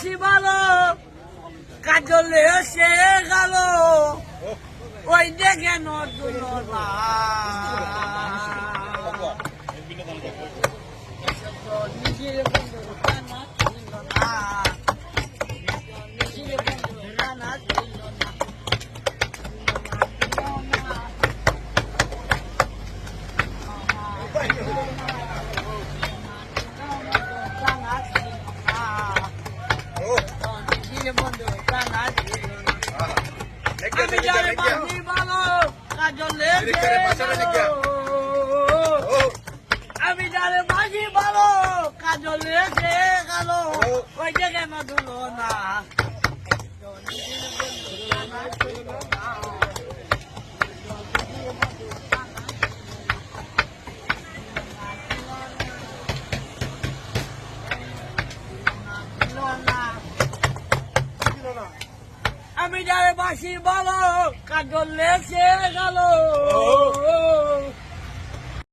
বাসি ভালো কাজলে এসে গেল ওই দেখে নতুন নিজের বন্ধু না ছিল না নিজের বন্ধু না ছিল না আমি যারে বাসি ভালো কাজলে আমি যারে বাসি ভালো কাজলে গেল ওই জায়গায় না ধুলো না আমি যারে বাসি ভালো কাজল লেগে গেল